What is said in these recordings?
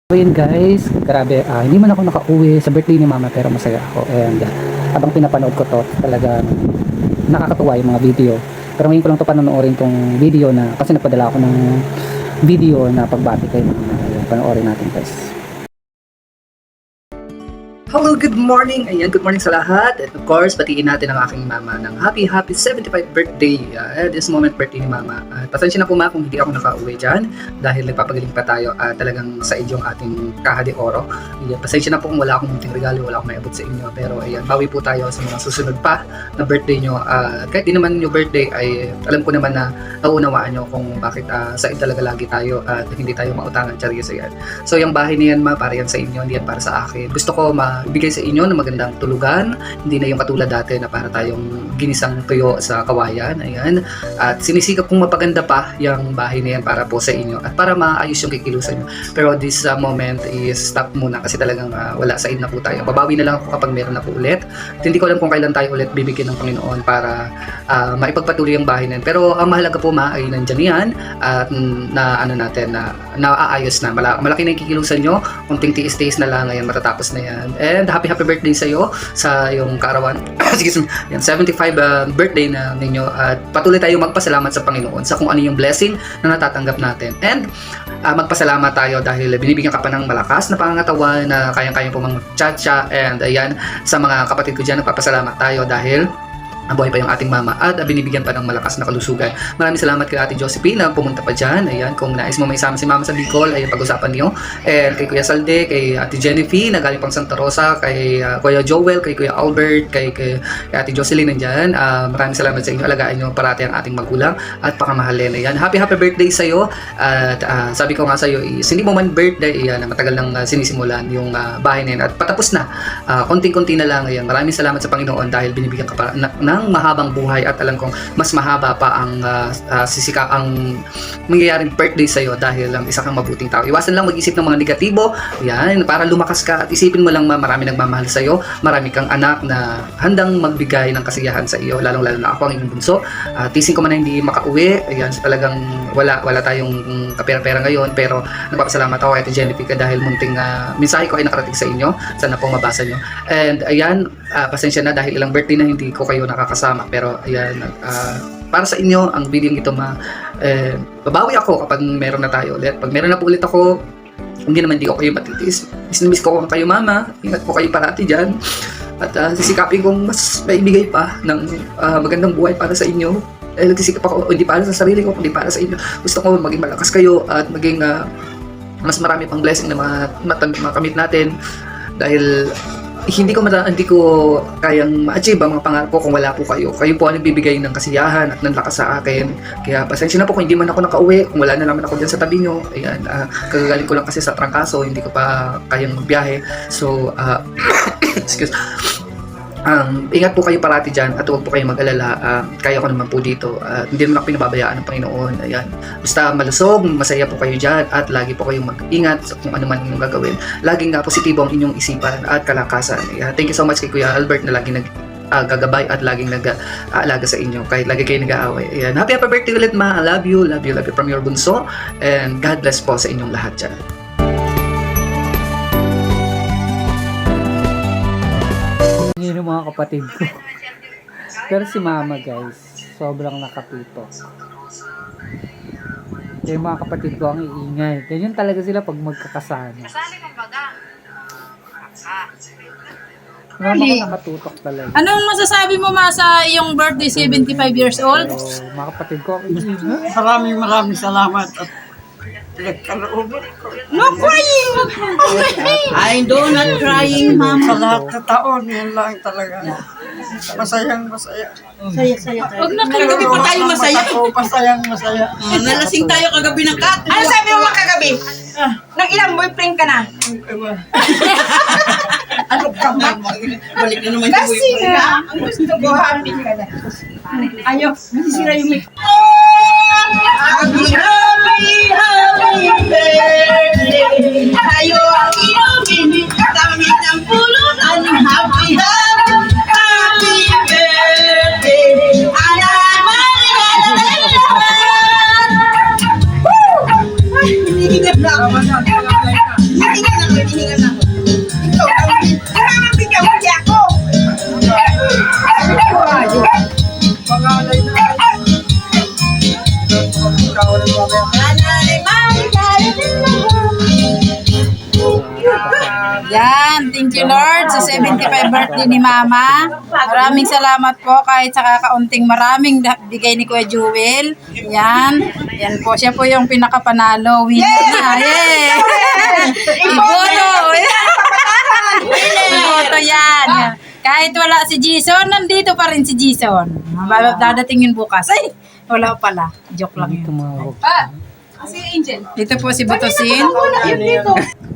So yun guys, grabe, hindi man ako nakauwi sa birthday ni mama pero masaya ako and habang pinapanood ko to talagang nakakatuwa yung mga video. Pero ngayon ko lang to panonoorin tong video na kasi nagpadala ako ng video na pagbati kay mama. Ayan, panoorin natin guys. Hello, good morning! Ayan, good morning sa lahat. And of course, batiin natin ang aking mama ng happy 75th birthday. At this moment, birthday ni mama. Pasensya na po ma kung hindi ako nakauwi dyan dahil nagpapagaling pa tayo at talagang sa idyong ating kaha de oro. Ayan, pasensya na po kung wala akong munting regalo, wala akong maibot sa inyo. Pero ayan, bawi po tayo sa mga susunod pa na birthday nyo. Kahit di naman yung birthday ay alam ko naman na nauunawaan nyo kung bakit sa talaga lagi tayo at hindi tayo mautangan. Charis, ayan. So yung bahay niyan ma, para yan sa inyo, hindi yan para sa akin. Gusto ko ibigay sa inyo ng magandang tulugan, hindi na yung katulad dati na para tayong ginisang tuyo sa kawayan, ayan. At sinisikap kong mapaganda pa yung bahay na yan para po sa inyo at para maayos yung kikilusan nyo. Pero this moment is stop muna kasi talagang wala sa na po tayo. Babawi na lang ako kapag meron na po ulit. At hindi ko alam kung kailan tayo ulit bibigyan ng Panginoon para maipagpatuloy yung bahay na yan. Pero ang mahalaga po ma ay nandyan yan at na ano natin na naaayos na. Malaki na yung kikilusan nyo, kunting tiis-tiis na lang, ngayon matatapos na yan. And happy birthday sa iyo sa iyong karawan. Yan 75 birthday na ninyo at patuloy tayo magpasalamat sa Panginoon sa kung ano yung blessing na natatanggap natin. And magpasalamat tayo dahil binibigyan ka pa ng malakas na pangangatawan na kayang-kayang po mag-chat-chat. And ayan, sa mga kapatid ko dyan, nagpapasalamat tayo dahil buhay pa yung ating mama at binibigyan pa ng malakas na kalusugan. Maraming salamat kay Ate Josephine na pumunta pa dyan. Ayan, kung nais mo may isama si mama sa Bicol, ayan, pag-usapan niyo. And kay Kuya Salde, kay Ate Jennifer na galing pang Santa Rosa, kay Kuya Joel, kay Kuya Albert, kay Ate Jocelyn nandyan. Maraming salamat sa inyo. Alagaan niyo parati ang ating magulang at pakamahalin. Ayan, happy birthday sa iyo. At sabi ko nga sa iyo, hindi mo man birthday, ayan, matagal nang sinisimulan yung bahay na yan at patapos na. Konting-konti na lang. Ayan, maraming salamat sa Panginoon dahil binibigyan ka pa ng mahabang buhay at alam kong mas mahaba pa ang ang mangyayaring birthday sa iyo dahil isa kang mabuting tao. Iwasan lang mag-isip ng mga negatibo, yan, para lumakas ka at isipin mo lang marami nagmamahal sa iyo, marami kang anak na handang magbigay ng kasiyahan sa iyo, lalong-lalo na ako ang inyong bunso. Tising ko man na hindi makauwi, yan, so talagang wala tayong kapera-pera ngayon, pero nagpapasalamat ako kay Ate Jennifer dahil munting mensahe ko ay nakarating sa inyo. Sana po mabasa nyo. And ayan, pasensya na dahil ilang birthday na hindi ko kayo nakakasama, pero ayan, para sa inyo ang video ito babawi ako kapag meron na tayo ulit. Pag meron na po ulit ako, hindi naman di ko kayo matitiis. Miss ko kayo mama, ingat po kayo parati dyan at sisikapin kong mas maibigay pa ng magandang buhay para sa inyo. Nagsisikap ako, hindi para sa sarili ko, kundi para sa inyo. Gusto ko maging malakas kayo at maging mas marami pang blessing na makamit natin dahil hindi ko kayang ma-achieve ang mga pangarap ko kung wala po kayo. Kayo po ang nagbibigay ng kasiyahan at ng lakas sa akin. Kaya pasensya na po kung hindi man ako nakauwi, kung wala na naman ako dyan sa tabi nyo. Ayan, kagagaling ko lang kasi sa trangkaso, hindi ko pa kayang magbiyahe. So, excuse. Ingat po kayo parati dyan at huwag po kayo mag-alala. Kaya ko naman po dito. Hindi naman ako pinababayaan ng Panginoon. Ayan. Basta malusog, masaya po kayo dyan at lagi po kayong mag-ingat sa kung ano man inyong gagawin. Laging positibo ang inyong isipan at kalakasan. Ayan. Thank you so much kay Kuya Albert na laging gagabay at laging nag-aalaga sa inyo kahit lagi kayo nag-aaway. Ayan. Happy birthday ulit ma. I love you from your bunso and God bless po sa inyong lahat dyan. Yun yung mga kapatid ko. Pero si mama guys, sobrang nakatuto. Yung mga kapatid ko ang iingay. Ganyan talaga sila pag magkakasama. Kasali ng baga. Mama ko nakatutok talaga. Anong masasabi mo ma sa iyong birthday, 75 years old? So, mga kapatid ko ang iingay. Maraming salamat at nagkalooban ko. No crying! I do not crying, Sa mama. lahat ng taon, yan lang talaga. Masayang masaya. Saya. Huwag na kagabi pa tayo masaya. Masayang masaya. Nalasing tayo kagabi ng kat. Ano sabi mo kagabi? Nang ilang boyfriend ka na? Ano ka ba? Balik na naman yung Kasi nga, ang gusto ko, happy ka na. Ayaw, masisira yung mic. Happy birthday! Tayo ang inumin, tamit ng pulutan. Happy birthday! Hinihingat na ako. Yan, thank you Lord sa 75 birthday ni Mama. Maraming salamat po kahit sa kakaunting maraming bigay ni Kuya Jewel. Yan po, siya po yung pinakapanalo. Winner na, yay! Iboto! Iboto yan. Kahit wala si Jason, nandito pa rin si Jason. Dadating yun bukas. Ay, wala pala. Joke lang yun. Si Angel. Dito po si Butosin.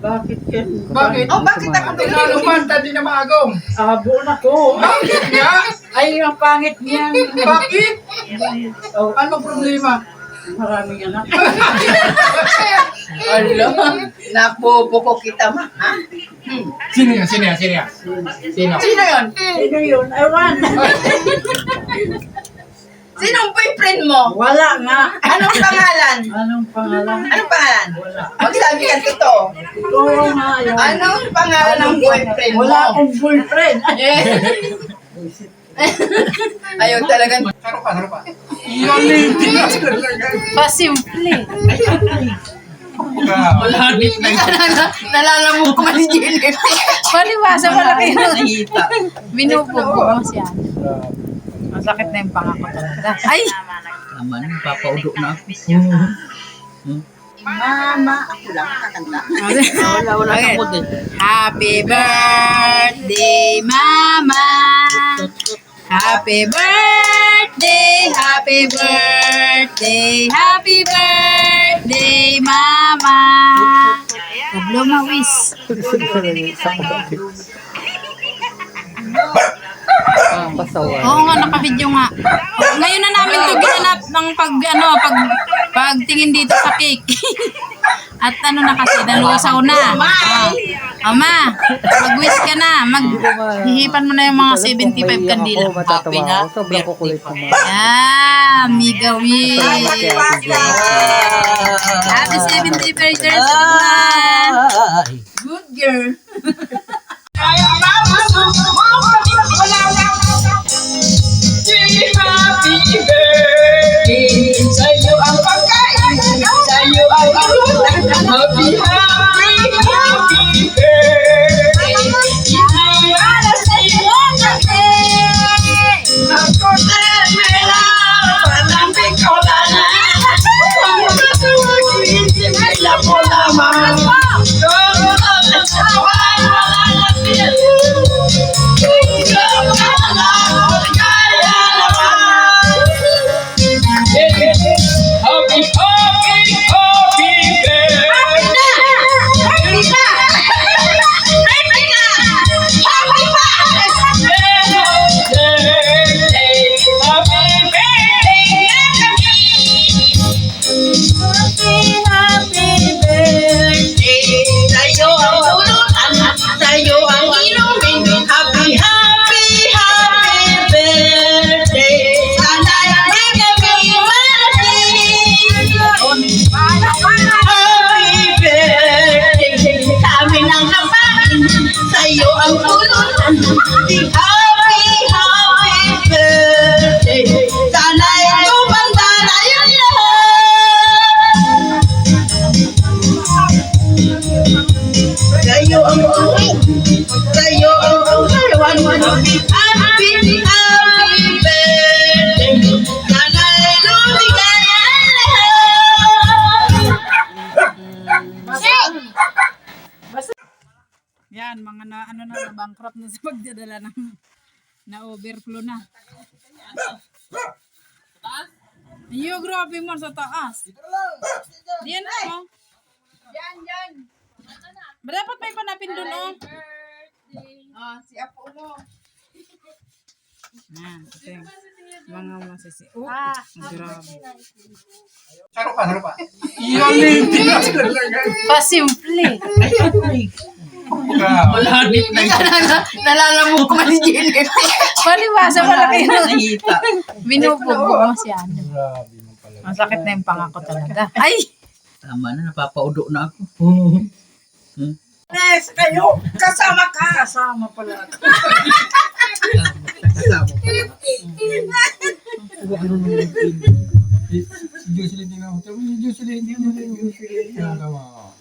Bakit? Oh, bakit ako Tinalo man, tadi na maagong. Abo na ko. Bakit nga? Ay, ang pangit niya. Bakit? Ano problema? Maraming anak. Alo, napupuko kita ma. Ha? Sino yan? Sino yan? Sino yan? Sino? Sino yun? Sino yun? Ewan. Sinong boyfriend mo? Wala nga. Anong pangalan? Anong pangalan? Anong pangalan? Wala. Magsabi ka totoo. Oo nga yun. Anong pangalan ng boyfriend mo? Wala akong boyfriend. Ayaw talagang. Saro pa. Yan hindi na talaga. Pasimple. Malanit na yun. Nalalamog ko man si Jennifer. Palibasa pala kayo. Nakita. Binubugo mo siya. Masakit na yung pangako talaga. Ay! Naman, papaudo na ako. Mama, ako lang kakanta. Wala Okay. ako din. Happy birthday, Mama! Happy birthday, happy birthday, happy birthday, Mama! Tablo mawis. Oo nga, naka-video nga. Ngayon na namin to ginanap ng pagtingin dito sa cake. At ano na kasi, nalusaw na. Ama, mag-wish ka na. Hihipan mo na yung mga 75 kandila. Happy na. Sobrang kukulit ko mo. Yan, mega wish. Happy 75th birthday, Ma. Good girl. Happy birthday sa'yo ang pagkain, sa'yo ang alutan. Happy birthday. Para sa'yo ang birthday. Ako na mela, walang pikolana. Ang matawagin si Mela po naman. Yan, mga na bankrupt na sa pagdadala ng na-overflow na. Iyo, grabe mo sa taas. Diyan mo. Yan. Dapat may panapin dun, oh. Si Apo mo. Yan, ito yung mga masisi. Oh, grabe. Saro pa. Yan hindi na talaga. Pasimple. Malanit na yun. Nalalamog ko man si Jennifer. Palibasa pala kayo. Nakita. Binubugo mo siya. Masakit na yung pangako talaga. Ay! Tama na, napapaudo na ako. Yes, kayo. Kasama ka. Kasama pala ako. Kasama pa. Si Jocelyn din ako. Si Jocelyn din ako.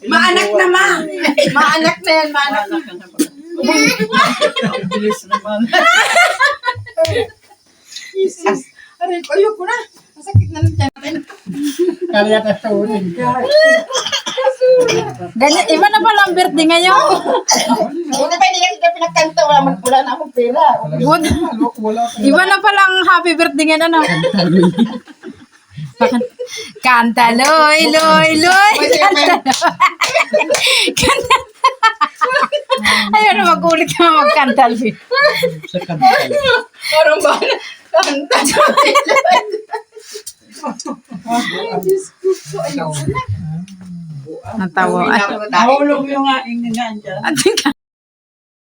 Maanak naman. Maanak na yan, maanak na. Bilis naman. Jesus. Aray ko, ayoko na. Masakit na ng tiyan. Kaya ka tunin ka. Ganyan, iba na pala ang birthday ngayon. Buti pa hindi kasi pinagkanto. Wala na akong pera. Good. Iba na pala ang happy birthday ngayon, ano? Kanta, loy, loy, loy. Kanta, kanta. Ayaw na magulit ka magkanta, Alvin. Sa kantal. Parang ba? Kanta. Natawa. Nahulog yung aking nga dyan. Ating